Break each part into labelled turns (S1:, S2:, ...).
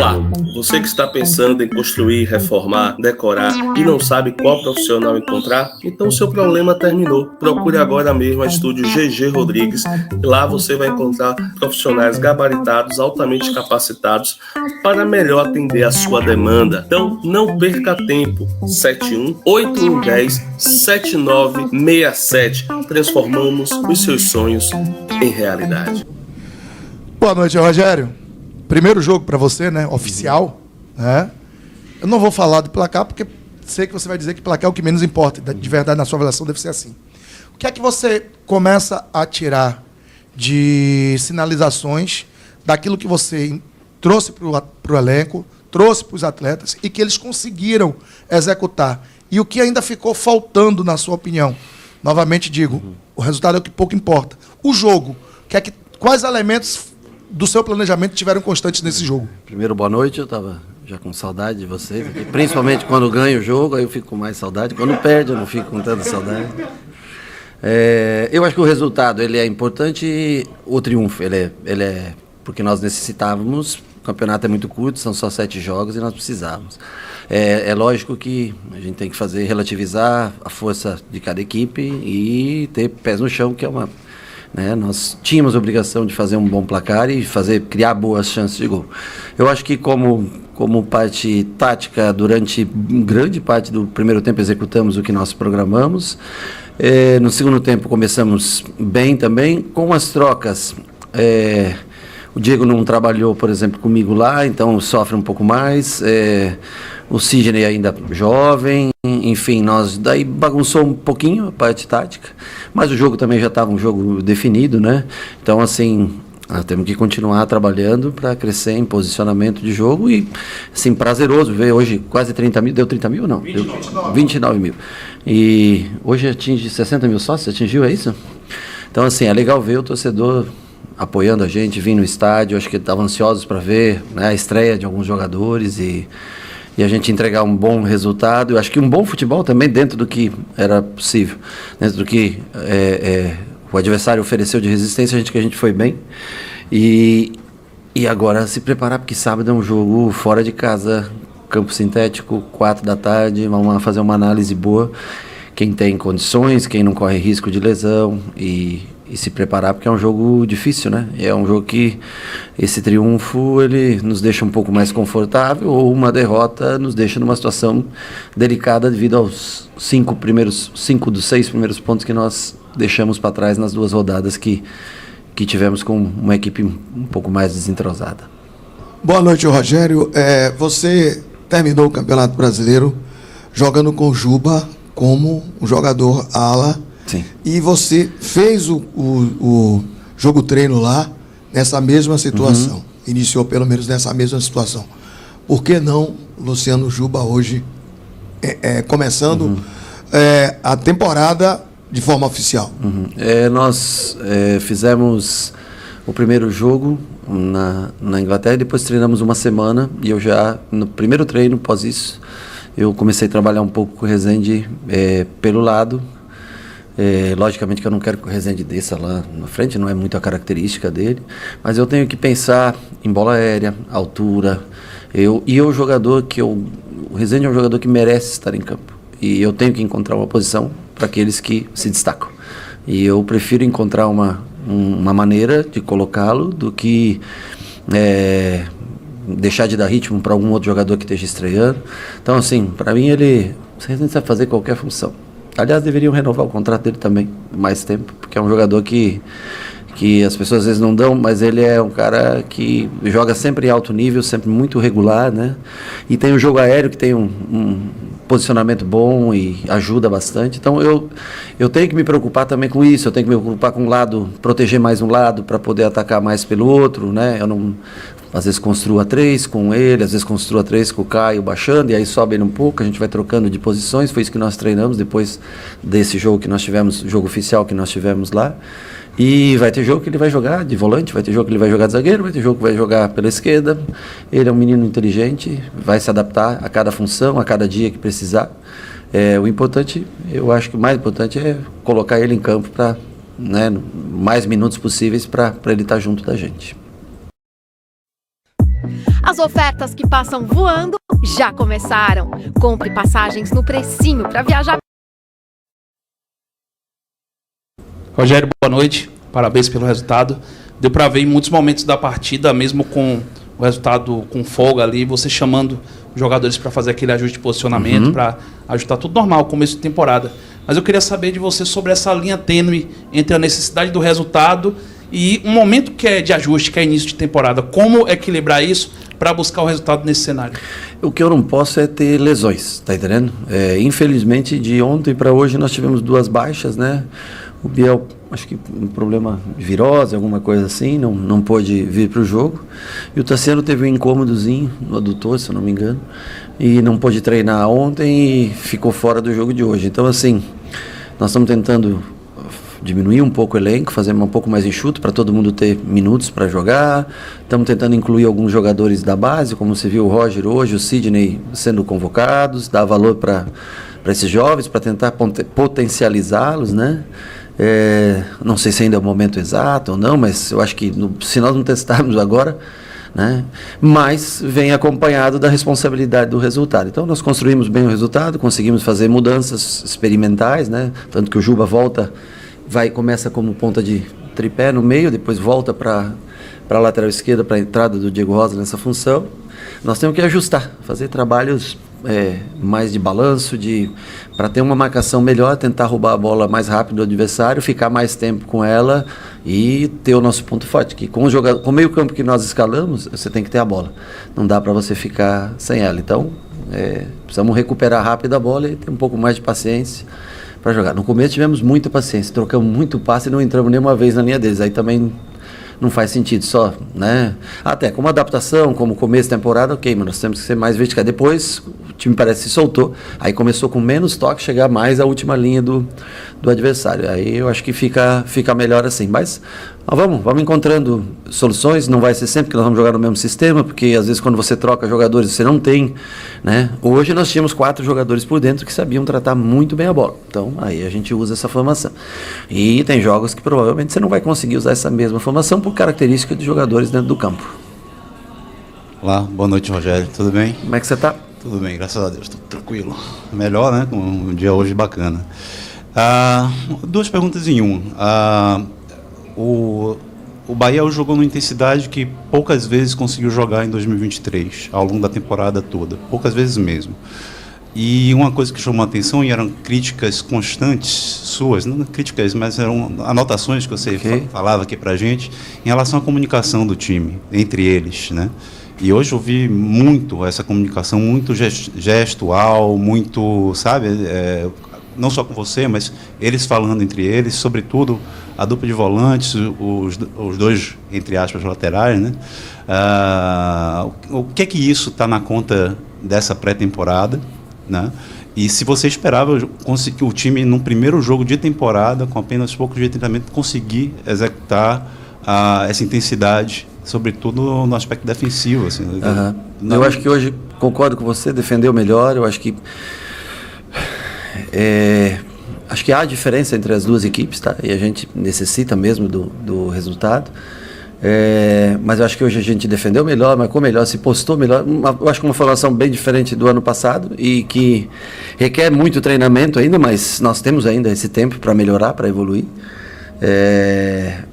S1: Olá, você que está pensando em construir, reformar, decorar e não sabe qual profissional encontrar? Então seu problema terminou. Procure agora mesmo a Estúdio GG Rodrigues e lá você vai encontrar profissionais gabaritados, altamente capacitados para melhor atender a sua demanda. Então não perca tempo. 71-8110-7967. Transformamos os seus sonhos em realidade.
S2: Boa noite, Rogério. Primeiro jogo para você, né? Oficial, né? Eu não vou falar de placar, porque sei que você vai dizer que placar é o que menos importa. De verdade, na sua avaliação, deve ser assim. O que é que você começa a tirar de sinalizações daquilo que você trouxe para o elenco, trouxe para os atletas e que eles conseguiram executar? E o que ainda ficou faltando, na sua opinião? Novamente digo, o resultado é o que pouco importa. O jogo, quais elementos do seu planejamento tiveram constantes nesse jogo?
S3: Primeiro, boa noite. Eu estava já com saudade de vocês, principalmente quando ganha o jogo, aí eu fico com mais saudade. Quando perde, eu não fico com tanta saudade. Eu acho que o resultado ele é importante, o triunfo ele é porque nós necessitávamos. O campeonato é muito curto, são só 7 jogos e nós precisávamos. É lógico que a gente tem que relativizar a força de cada equipe e ter pés no chão, que é uma... Nós tínhamos a obrigação de fazer um bom placar e criar boas chances de gol. Eu acho que como parte tática, durante grande parte do primeiro tempo executamos o que nós programamos. No segundo tempo começamos bem também, com as trocas. O Diego não trabalhou, por exemplo, comigo lá, então sofre um pouco mais. O Sidney ainda jovem, enfim, nós daí bagunçou um pouquinho a parte tática, mas o jogo também já estava um jogo definido, né? Então, assim, temos que continuar trabalhando para crescer em posicionamento de jogo e, assim, prazeroso ver hoje quase 30 mil, deu 30 mil ou não? 29 mil. E hoje atinge 60 mil sócios, atingiu, é isso? Então, assim, é legal ver o torcedor apoiando a gente, vindo no estádio, acho que estavam ansiosos para ver, né, a estreia de alguns jogadores e a gente entregar um bom resultado. Eu acho que um bom futebol também dentro do que era possível, dentro do que o adversário ofereceu de resistência, a gente foi bem. E agora se preparar, porque sábado é um jogo fora de casa, campo sintético, 4 da tarde, vamos fazer uma análise boa, quem tem condições, quem não corre risco de lesão e se preparar, porque é um jogo difícil, né? É um jogo que esse triunfo ele nos deixa um pouco mais confortável, ou uma derrota nos deixa numa situação delicada devido aos 5 dos 6 primeiros pontos que nós deixamos para trás nas 2 rodadas que tivemos com uma equipe um pouco mais desentrosada.
S2: Boa noite, Rogério. Você terminou o Campeonato Brasileiro jogando com o Juba como um jogador ala.
S3: Sim.
S2: E você fez o jogo treino lá nessa mesma situação. Iniciou pelo menos nessa mesma situação. Por que não Luciano Juba hoje começando a temporada de forma oficial?
S3: Nós fizemos o primeiro jogo na Inglaterra e depois treinamos uma semana e eu já, no primeiro treino, após isso, eu comecei a trabalhar um pouco com o Rezende pelo lado. Logicamente que eu não quero que o Rezende desça lá na frente, não é muito a característica dele, mas eu tenho que pensar em bola aérea, altura. O Rezende é um jogador que merece estar em campo e eu tenho que encontrar uma posição para aqueles que se destacam. E eu prefiro encontrar uma maneira de colocá-lo do que deixar de dar ritmo para algum outro jogador que esteja estreando. Então, assim, para mim o Rezende sabe fazer qualquer função. Aliás, deveriam renovar o contrato dele também, mais tempo, porque é um jogador que as pessoas às vezes não dão, mas ele é um cara que joga sempre em alto nível, sempre muito regular, né? E tem um jogo aéreo que tem um posicionamento bom e ajuda bastante. Então eu tenho que me preocupar também com isso, eu tenho que me preocupar com um lado, proteger mais um lado para poder atacar mais pelo outro, né? Eu não... Às vezes construo a 3 com ele, às vezes construo a 3 com o Caio baixando, e aí sobe ele um pouco, a gente vai trocando de posições. Foi isso que nós treinamos depois desse jogo que nós tivemos, jogo oficial que nós tivemos lá. E vai ter jogo que ele vai jogar de volante, vai ter jogo que ele vai jogar de zagueiro, vai ter jogo que vai jogar pela esquerda. Ele é um menino inteligente, vai se adaptar a cada função, a cada dia que precisar. O importante, eu acho que o mais importante é colocar ele em campo para, né, mais minutos possíveis para ele estar junto da gente.
S4: As ofertas que passam voando já começaram. Compre passagens no precinho para viajar.
S5: Rogério, boa noite. Parabéns pelo resultado. Deu para ver em muitos momentos da partida, mesmo com o resultado com folga ali, você chamando os jogadores para fazer aquele ajuste de posicionamento, para ajustar tudo normal, começo de temporada. Mas eu queria saber de você sobre essa linha tênue entre a necessidade do resultado e um momento que é de ajuste, que é início de temporada. Como equilibrar isso para buscar o resultado nesse cenário?
S3: O que eu não posso é ter lesões, tá entendendo? Infelizmente, de ontem para hoje nós tivemos 2 baixas, né? O Biel, acho que um problema de virose, alguma coisa assim, não pôde vir para o jogo. E o Tassiano teve um incômodozinho no adutor, se eu não me engano, e não pôde treinar ontem e ficou fora do jogo de hoje. Então, assim, nós estamos tentando diminuir um pouco o elenco, fazer um pouco mais enxuto para todo mundo ter minutos para jogar. Estamos tentando incluir alguns jogadores da base, como você viu o Roger hoje, o Sidney sendo convocados, dar valor para esses jovens, para tentar potencializá-los, né? Não sei se ainda é o momento exato ou não, mas eu acho que se nós não testarmos agora, né, mas vem acompanhado da responsabilidade do resultado. Então nós construímos bem o resultado, conseguimos fazer mudanças experimentais, né, tanto que o Juba começa como ponta de tripé no meio, depois volta para a lateral esquerda, para a entrada do Diego Rosa nessa função. Nós temos que ajustar, fazer trabalhos mais de balanço, para ter uma marcação melhor, tentar roubar a bola mais rápido do adversário, ficar mais tempo com ela e ter o nosso ponto forte, que com o meio campo que nós escalamos, você tem que ter a bola, não dá para você ficar sem ela. Então precisamos recuperar rápido a bola e ter um pouco mais de paciência para jogar. No começo tivemos muita paciência, trocamos muito passe e não entramos nenhuma vez na linha deles, aí também não faz sentido só, né? Até como adaptação, como começo de temporada, ok, mas nós temos que ser mais vertical. Depois o time parece que se soltou, aí começou com menos toque, chegar mais à última linha do adversário. Aí eu acho que fica melhor assim. Mas vamos encontrando soluções, não vai ser sempre que nós vamos jogar no mesmo sistema, porque às vezes quando você troca jogadores você não tem, né? Hoje nós tínhamos 4 jogadores por dentro que sabiam tratar muito bem a bola. Então aí a gente usa essa formação. E tem jogos que provavelmente você não vai conseguir usar essa mesma formação por característica de jogadores dentro do campo.
S6: Olá, boa noite, Rogério. Tudo bem?
S3: Como é que você está?
S6: Tudo bem, graças a Deus, tudo tranquilo. Melhor, né? Com um dia hoje bacana. 2 perguntas em uma. O Bahia jogou numa intensidade que poucas vezes conseguiu jogar em 2023, ao longo da temporada toda. Poucas vezes mesmo. E uma coisa que chamou a atenção, e eram críticas constantes suas, não críticas, mas eram anotações que você falava aqui pra gente, em relação à comunicação do time, entre eles, né? E hoje eu vi muito essa comunicação, muito gestual, muito, sabe, não só com você, mas eles falando entre eles, sobretudo a dupla de volantes, os 2, entre aspas, laterais, né? O que é que isso está na conta dessa pré-temporada, né? E se você esperava conseguir o time, num primeiro jogo de temporada, com apenas poucos dias de treinamento, conseguir executar essa intensidade, sobretudo no aspecto defensivo, assim.
S3: Eu acho que hoje, concordo com você, defendeu melhor. Eu acho que há diferença entre as 2 equipes, tá? E a gente necessita mesmo do resultado. Mas eu acho que hoje a gente defendeu melhor, marcou melhor, se postou melhor. Eu acho que uma formação bem diferente do ano passado e que requer muito treinamento ainda, mas nós temos ainda esse tempo para melhorar, para evoluir.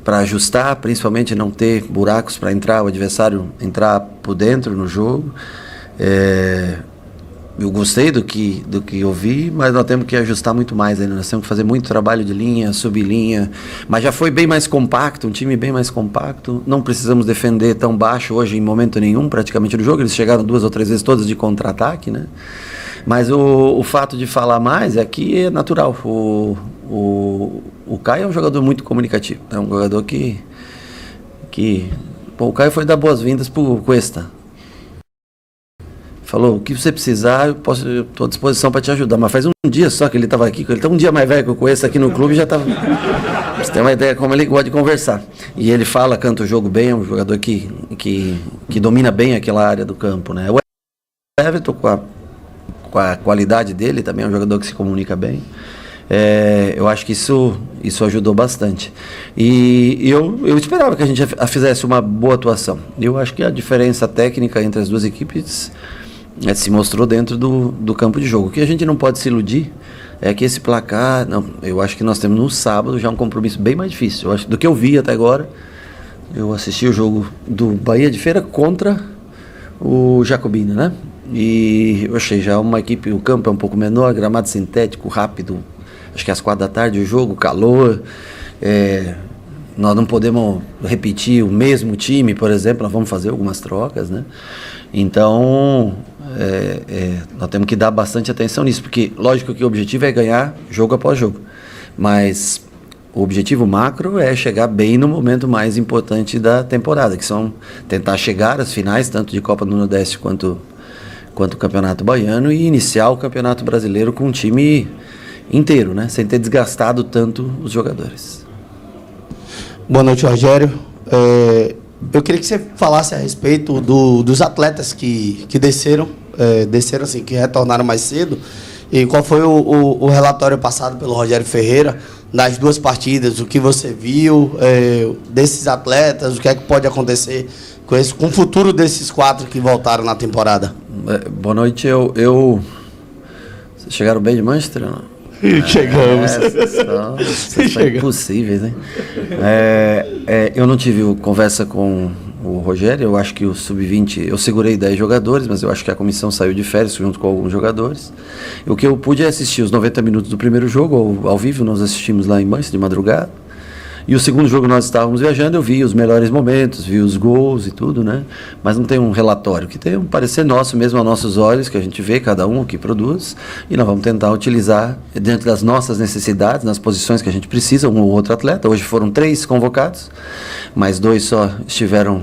S3: Para ajustar, principalmente não ter buracos para o adversário entrar por dentro no jogo. Eu gostei do que eu vi, mas nós temos que ajustar muito mais ainda. Nós temos que fazer muito trabalho de linha, sublinha, mas já foi bem mais compacto, um time bem mais compacto. Não precisamos defender tão baixo hoje em momento nenhum, praticamente, no jogo. Eles chegaram 2 ou 3 vezes todas de contra-ataque, né? Mas o fato de falar mais é que é natural. O Caio é um jogador muito comunicativo. É um jogador que o Caio foi dar boas-vindas pro Cuesta. Falou, o que você precisar, eu estou à disposição para te ajudar. Mas faz um dia só que ele estava aqui. Ele está um dia mais velho que eu conheço aqui no clube, já estava... Você tem uma ideia como ele gosta de conversar. E ele canta o jogo bem, é um jogador que domina bem aquela área do campo, né? O Everton, com a qualidade dele, também é um jogador que se comunica bem. Eu acho que isso ajudou bastante. E eu esperava que a gente fizesse uma boa atuação. Eu acho que a diferença técnica entre as duas equipes se mostrou dentro do campo de jogo. O que a gente não pode se iludir é que esse placar... Não, eu acho que nós temos no sábado já um compromisso bem mais difícil. Eu acho, do que eu vi até agora, eu assisti o jogo do Bahia de Feira contra o Jacobina, né? E eu achei já uma equipe, o campo é um pouco menor, gramado sintético, rápido. Acho que às 4 da tarde o jogo, calor. Nós não podemos repetir o mesmo time, por exemplo, nós vamos fazer algumas trocas, né? Então, nós temos que dar bastante atenção nisso, porque lógico que o objetivo é ganhar jogo após jogo, mas o objetivo macro é chegar bem no momento mais importante da temporada, que são tentar chegar às finais, tanto de Copa do Nordeste quanto o Campeonato Baiano, e iniciar o Campeonato Brasileiro com um time inteiro, né? Sem ter desgastado tanto os jogadores.
S7: Boa noite, Rogério. Eu queria que você falasse a respeito dos atletas que desceram assim, que retornaram mais cedo, e qual foi o relatório passado pelo Rogério Ferreira nas 2 partidas, o que você viu desses atletas, o que é que pode acontecer com o futuro desses 4 que voltaram na temporada.
S3: Boa noite. Vocês chegaram bem de Manchester? Não?
S7: Chegamos.
S3: São impossíveis, hein? Eu não tive conversa com o Rogério. Eu acho que o Sub-20, eu segurei 10 jogadores, mas eu acho que a comissão saiu de férias junto com alguns jogadores. O que eu pude é assistir os 90 minutos do primeiro jogo, ao vivo, nós assistimos lá em Manchester de madrugada. E o segundo jogo nós estávamos viajando, eu vi os melhores momentos, vi os gols e tudo, né? Mas não tem um relatório, que tem um parecer nosso mesmo a nossos olhos, que a gente vê cada um o que produz, e nós vamos tentar utilizar dentro das nossas necessidades, nas posições que a gente precisa, um ou outro atleta. Hoje foram 3 convocados, mas 2 só estiveram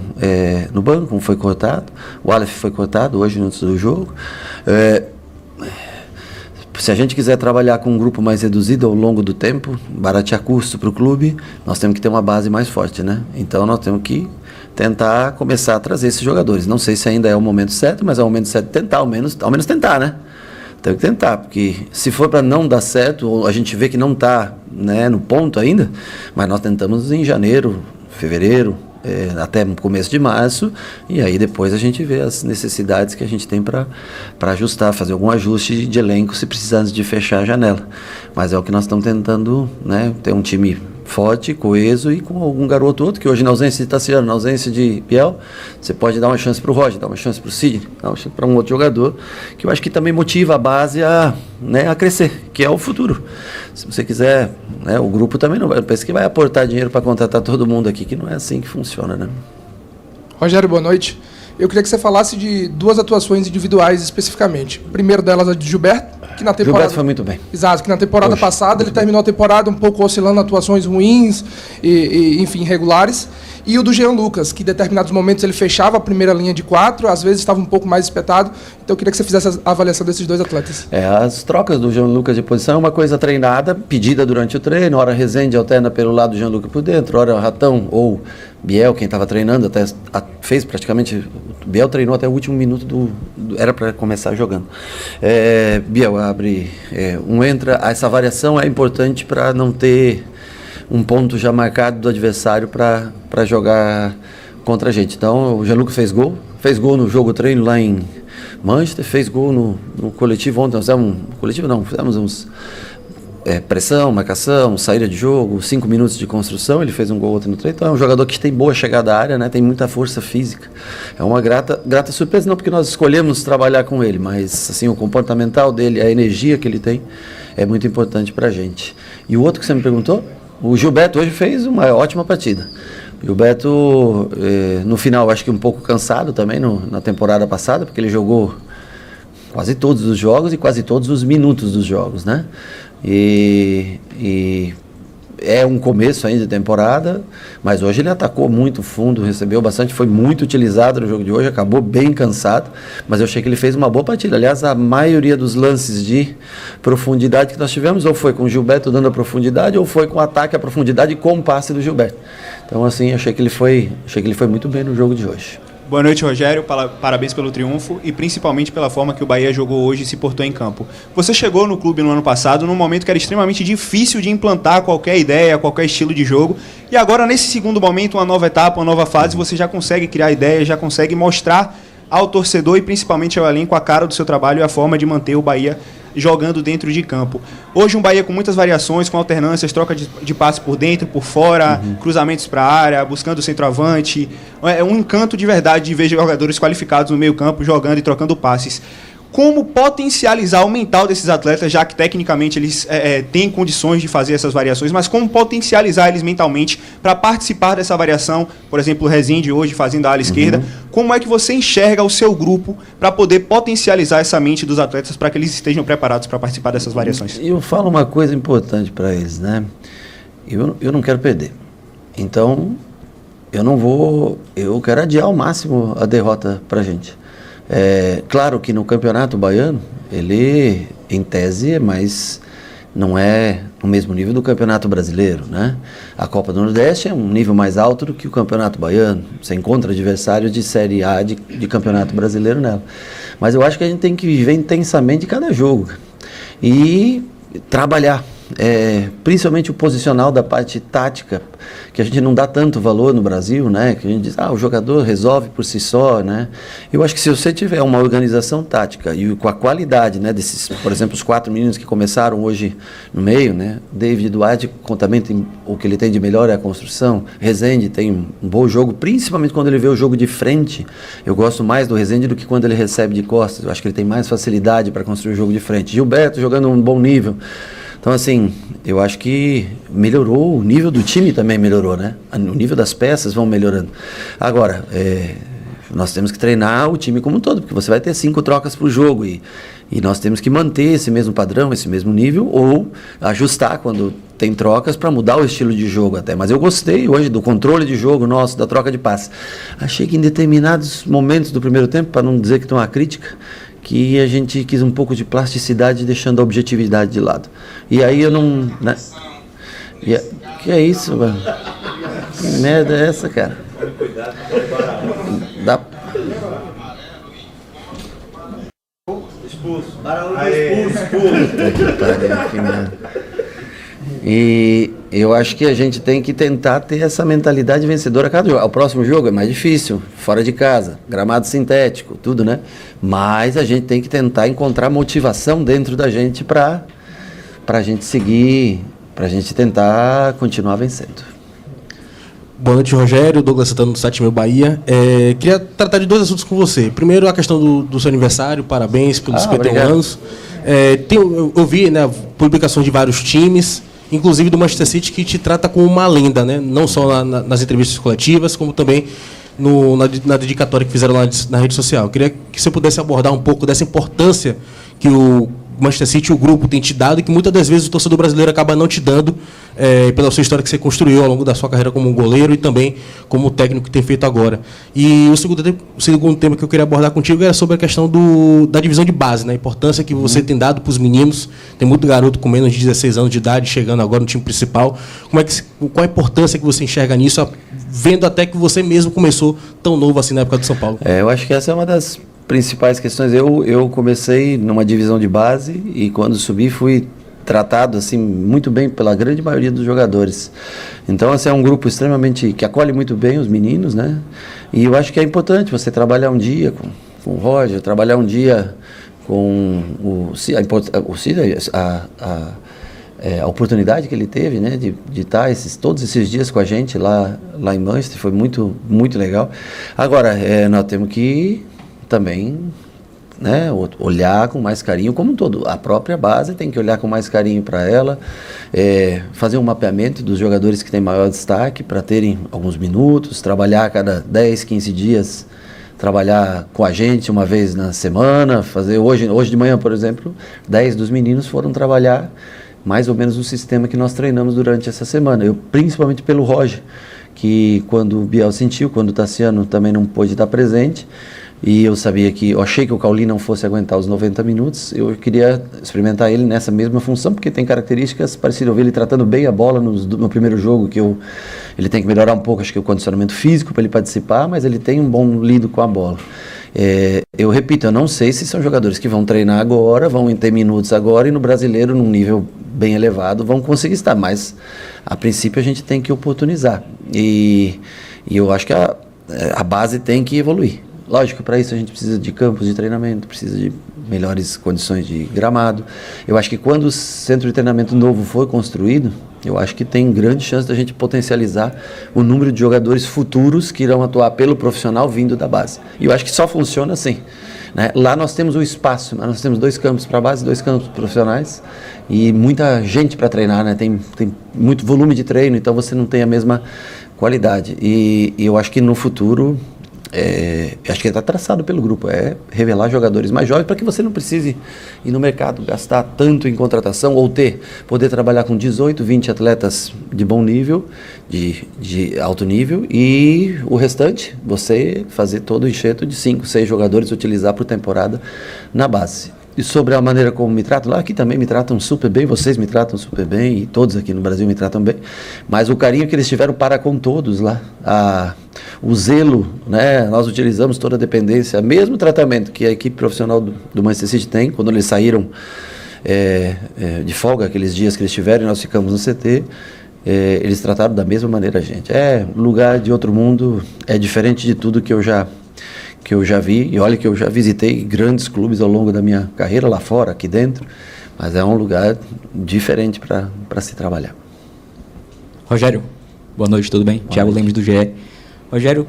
S3: no banco, um foi cortado, o Aleph foi cortado hoje antes do jogo. Se a gente quiser trabalhar com um grupo mais reduzido ao longo do tempo, baratear custo para o clube, nós temos que ter uma base mais forte, né? Então nós temos que tentar começar a trazer esses jogadores. Não sei se ainda é o momento certo, mas é o momento certo de tentar, ao menos tentar, né? Tem que tentar, porque se for para não dar certo, ou a gente vê que não está, né, no ponto ainda, mas nós tentamos em janeiro, fevereiro, até no começo de março, e aí depois a gente vê as necessidades que a gente tem para ajustar, fazer algum ajuste de elenco se precisar de fechar a janela. Mas é o que nós estamos tentando, né, ter um time forte, coeso e com algum garoto outro, que hoje na ausência de Tassiano, na ausência de Biel, você pode dar uma chance para o Roger, dar uma chance para o Sidney, dar uma chance para um outro jogador, que eu acho que também motiva a base a crescer, que é o futuro. Se você quiser, né, o grupo também não vai, pensa que vai aportar dinheiro para contratar todo mundo aqui, que não é assim que funciona, né?
S8: Rogério, boa noite. Eu queria que você falasse de 2 atuações individuais especificamente. O primeiro delas é de Gilberto, que na temporada...
S3: Gilberto foi muito bem.
S8: Exato, que na temporada passada ele terminou a temporada um pouco oscilando, atuações ruins enfim, irregulares. E o do Jean Lucas, que em determinados momentos ele fechava a primeira linha de 4, às vezes estava um pouco mais espetado. Então eu queria que você fizesse a avaliação desses 2 atletas.
S3: As trocas do Jean Lucas de posição é uma coisa treinada, pedida durante o treino. Hora Rezende alterna pelo lado do Jean Lucas por dentro, hora Ratão ou Biel, quem estava treinando, até fez praticamente... Biel treinou até o último minuto era para começar jogando. Biel abre, entra. Essa variação é importante para não ter um ponto já marcado do adversário para jogar contra a gente. Então o Jean-Luc fez gol no jogo treino lá em Manchester, fez gol no coletivo ontem. Nós fizemos uns pressão, marcação, saída de jogo, 5 minutos de construção, ele fez um gol outro no treino. Então é um jogador que tem boa chegada à área, né? Tem muita força física. É uma grata surpresa, não porque nós escolhemos trabalhar com ele, mas assim, o comportamental dele, a energia que ele tem é muito importante pra gente. E o outro que você me perguntou, o Gilberto hoje fez uma ótima partida. O Gilberto, no final, acho que um pouco cansado também na temporada passada, porque ele jogou quase todos os jogos e quase todos os minutos dos jogos, né? E é um começo ainda de temporada, mas hoje ele atacou muito fundo, recebeu bastante, foi muito utilizado no jogo de hoje, acabou bem cansado, mas eu achei que ele fez uma boa partida. Aliás, a maioria dos lances de profundidade que nós tivemos, ou foi com o Gilberto dando a profundidade, ou foi com o ataque à profundidade com o passe do Gilberto. Então, assim, achei que ele foi muito bem no jogo de hoje.
S9: Boa noite, Rogério. Parabéns pelo triunfo e principalmente pela forma que o Bahia jogou hoje e se portou em campo. Você chegou no clube no ano passado num momento que era extremamente difícil de implantar qualquer ideia, qualquer estilo de jogo. E agora, nesse segundo momento, uma nova etapa, uma nova fase, você já consegue criar ideias, já consegue mostrar ao torcedor e principalmente ao elenco a cara do seu trabalho e a forma de manter o Bahia jogando dentro de campo. Hoje um Bahia com muitas variações, com alternâncias, troca de passe por dentro, por fora, cruzamentos para a área, buscando o centroavante. É um encanto de verdade de ver jogadores qualificados no meio campo, jogando e trocando passes. Como potencializar o mental desses atletas, já que tecnicamente eles têm condições de fazer essas variações, mas como potencializar eles mentalmente para participar dessa variação? Por exemplo, o Rezende hoje fazendo a ala esquerda. Como é que você enxerga o seu grupo para poder potencializar essa mente dos atletas para que eles estejam preparados para participar dessas variações?
S3: Eu falo uma coisa importante para eles, né? Eu não quero perder. Então, eu quero adiar ao máximo a derrota para a gente. Claro que no Campeonato Baiano, ele, em tese, não é no mesmo nível do Campeonato Brasileiro, né? A Copa do Nordeste é um nível mais alto do que o Campeonato Baiano. Você encontra adversários de Série A de Campeonato Brasileiro nela. Mas eu acho que a gente tem que viver intensamente cada jogo e trabalhar. Principalmente o posicional da parte tática, que a gente não dá tanto valor no Brasil, né? Que a gente diz, o jogador resolve por si só, né? Eu acho que se você tiver uma organização tática e com a qualidade, né, desses, por exemplo, os 4 meninos que começaram hoje no meio, né? David Duarte também tem, o que ele tem de melhor é a construção. Rezende tem um bom jogo, principalmente quando ele vê o jogo de frente. Eu gosto mais do Rezende do que quando ele recebe de costas. Eu acho que ele tem mais facilidade para construir o jogo de frente. Gilberto jogando um bom nível. Então, assim, eu acho que melhorou, o nível do time também melhorou, né? O nível das peças vão melhorando. Agora, nós temos que treinar o time como um todo, porque você vai ter 5 trocas por jogo e nós temos que manter esse mesmo padrão, esse mesmo nível, ou ajustar quando tem trocas para mudar o estilo de jogo até. Mas eu gostei hoje do controle de jogo nosso, da troca de passe. Achei que em determinados momentos do primeiro tempo, para não dizer que tem uma crítica, que a gente quis um pouco de plasticidade, deixando a objetividade de lado. E aí eu não... Né? Que é isso, mano? Que merda é essa, cara? Expulso. E eu acho que a gente tem que tentar ter essa mentalidade vencedora a cada jogo. O próximo jogo é mais difícil, fora de casa, gramado sintético, tudo, né? Mas a gente tem que tentar encontrar motivação dentro da gente para a gente seguir, para a gente tentar continuar vencendo.
S10: Boa noite, Rogério. Douglas Santana do 7 Mil Bahia. Queria tratar de 2 assuntos com você. Primeiro, a questão do seu aniversário. Parabéns pelos 51 anos. Eu vi, né, publicações de vários times, inclusive do Manchester City, que te trata como uma lenda, né? Não só nas entrevistas coletivas, como também na dedicatória que fizeram lá na rede social. Eu queria que você pudesse abordar um pouco dessa importância que o Manchester City, o grupo, tem te dado e que muitas das vezes o torcedor brasileiro acaba não te dando, pela sua história que você construiu ao longo da sua carreira como um goleiro e também como técnico que tem feito agora. E o segundo tema que eu queria abordar contigo era sobre a questão da divisão de base, né? A importância que você tem dado para os meninos. Tem muito garoto com menos de 16 anos de idade chegando agora no time principal. Qual a importância que você enxerga nisso, vendo até que você mesmo começou tão novo assim na época do São Paulo?
S3: Eu acho que essa é uma das principais questões. Eu comecei numa divisão de base e quando subi fui tratado assim muito bem pela grande maioria dos jogadores. Então, assim, é um grupo extremamente que acolhe muito bem os meninos, né? E eu acho que é importante você trabalhar um dia com o Roger, trabalhar um dia com o Cida, a oportunidade que ele teve, né, de estar todos esses dias com a gente lá em Manchester, foi muito, muito legal. Agora, nós temos que também, né, olhar com mais carinho, como um todo. A própria base tem que olhar com mais carinho para ela, fazer um mapeamento dos jogadores que têm maior destaque para terem alguns minutos, trabalhar a cada 10, 15 dias, trabalhar com a gente uma vez na semana, fazer hoje de manhã, por exemplo, 10 dos meninos foram trabalhar mais ou menos o sistema que nós treinamos durante essa semana. Eu, principalmente pelo Roger, que quando o Biel sentiu, quando o Tassiano também não pôde estar presente, E eu achei que o Cauli não fosse aguentar os 90 minutos. Eu queria experimentar ele nessa mesma função, porque tem características parecidas. Eu vi ele tratando bem a bola no primeiro jogo, ele tem que melhorar um pouco, acho que o condicionamento físico para ele participar, mas ele tem um bom lido com a bola. Eu repito, eu não sei se são jogadores que vão treinar agora, vão ter minutos agora e no brasileiro, num nível bem elevado, vão conseguir estar, mas a princípio a gente tem que oportunizar. E eu acho que a base tem que evoluir. Lógico, para isso a gente precisa de campos de treinamento, precisa de melhores condições de gramado. Eu acho que quando o centro de treinamento novo for construído, eu acho que tem grande chance da gente potencializar o número de jogadores futuros que irão atuar pelo profissional vindo da base. E eu acho que só funciona assim, né? Lá nós temos o espaço, nós temos 2 campos para base, 2 campos profissionais e muita gente para treinar, né? Tem muito volume de treino, então você não tem a mesma qualidade. E eu acho que no futuro... acho que está traçado pelo grupo, revelar jogadores mais jovens para que você não precise ir no mercado, gastar tanto em contratação ou poder trabalhar com 18, 20 atletas de bom nível, de alto nível, e o restante você fazer todo o enxerto de 5, 6 jogadores utilizar por temporada na base. E sobre a maneira como me tratam, lá aqui também me tratam super bem, vocês me tratam super bem, e todos aqui no Brasil me tratam bem, mas o carinho que eles tiveram para com todos lá, o zelo, né? Nós utilizamos toda a dependência, o mesmo tratamento que a equipe profissional do Manchester City tem, quando eles saíram de folga, aqueles dias que eles tiveram, e nós ficamos no CT, eles trataram da mesma maneira a gente. Lugar de outro mundo, é diferente de tudo que eu já vi, e olha que eu já visitei grandes clubes ao longo da minha carreira, lá fora, aqui dentro, mas é um lugar diferente para se trabalhar.
S11: Rogério, boa noite, tudo bem? Thiago Lemos do GE. Rogério,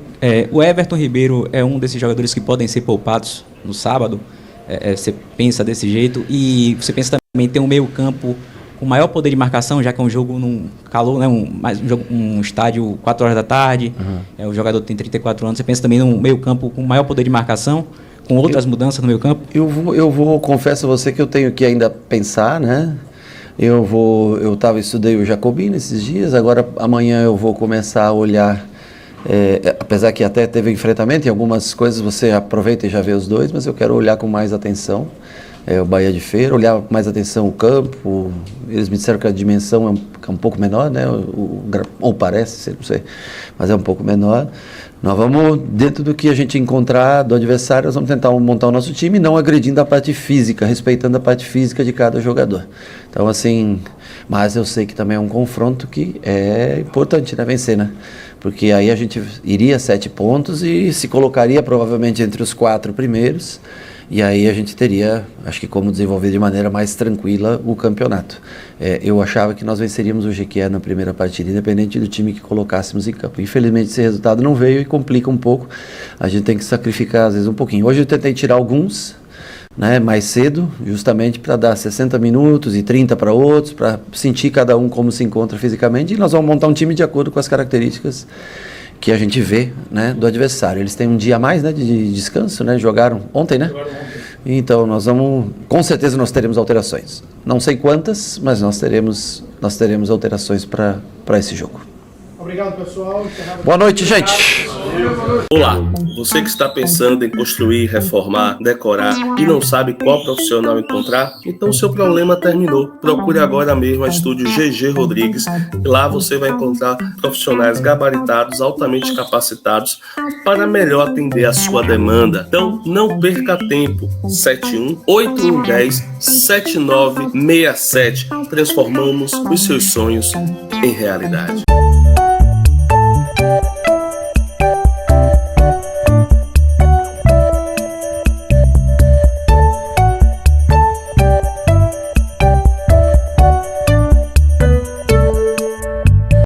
S11: o Everton Ribeiro é um desses jogadores que podem ser poupados no sábado, você pensa desse jeito, e você pensa também em ter um meio campo com maior poder de marcação, já que é um jogo num calor, né, um estádio 4 horas da tarde, o jogador tem 34 anos, você pensa também num meio campo com maior poder de marcação, com outras mudanças no meio campo?
S3: Confesso a você que eu tenho que ainda pensar, né? Estudei o Jacobino esses dias, agora amanhã eu vou começar a olhar, apesar que até teve enfrentamento, em algumas coisas você aproveita e já vê os dois, mas eu quero olhar com mais atenção. O Bahia de Feira, olhar com mais atenção o campo. Eles me disseram que a dimensão é um pouco menor, né? Ou parece, não sei, mas é um pouco menor. Nós vamos, dentro do que a gente encontrar do adversário, nós vamos tentar montar o nosso time, não agredindo a parte física, respeitando a parte física de cada jogador. Então, assim, mas eu sei que também é um confronto que é importante, né? Vencer, né? Porque aí a gente iria 7 pontos e se colocaria provavelmente entre os 4 primeiros. E aí a gente teria, acho que como desenvolver de maneira mais tranquila o campeonato. Eu achava que nós venceríamos o Jequié na primeira partida, independente do time que colocássemos em campo. Infelizmente esse resultado não veio e complica um pouco. A gente tem que sacrificar às vezes um pouquinho. Hoje eu tentei tirar alguns, né, mais cedo, justamente para dar 60 minutos e 30 para outros, para sentir cada um como se encontra fisicamente. E nós vamos montar um time de acordo com as características que a gente vê, né, do adversário. Eles têm um dia a mais, né, de descanso, né? Jogaram ontem, né? Então com certeza nós teremos alterações. Não sei quantas, mas nós teremos alterações para esse jogo.
S2: Obrigado, pessoal.
S3: Boa noite, gente.
S1: Olá, você que está pensando em construir, reformar, decorar e não sabe qual profissional encontrar? Então seu problema terminou. Procure agora mesmo a Estúdio GG Rodrigues. Lá você vai encontrar profissionais gabaritados, altamente capacitados para melhor atender a sua demanda. Então não perca tempo. 71-8110-7967. Transformamos os seus sonhos em realidade.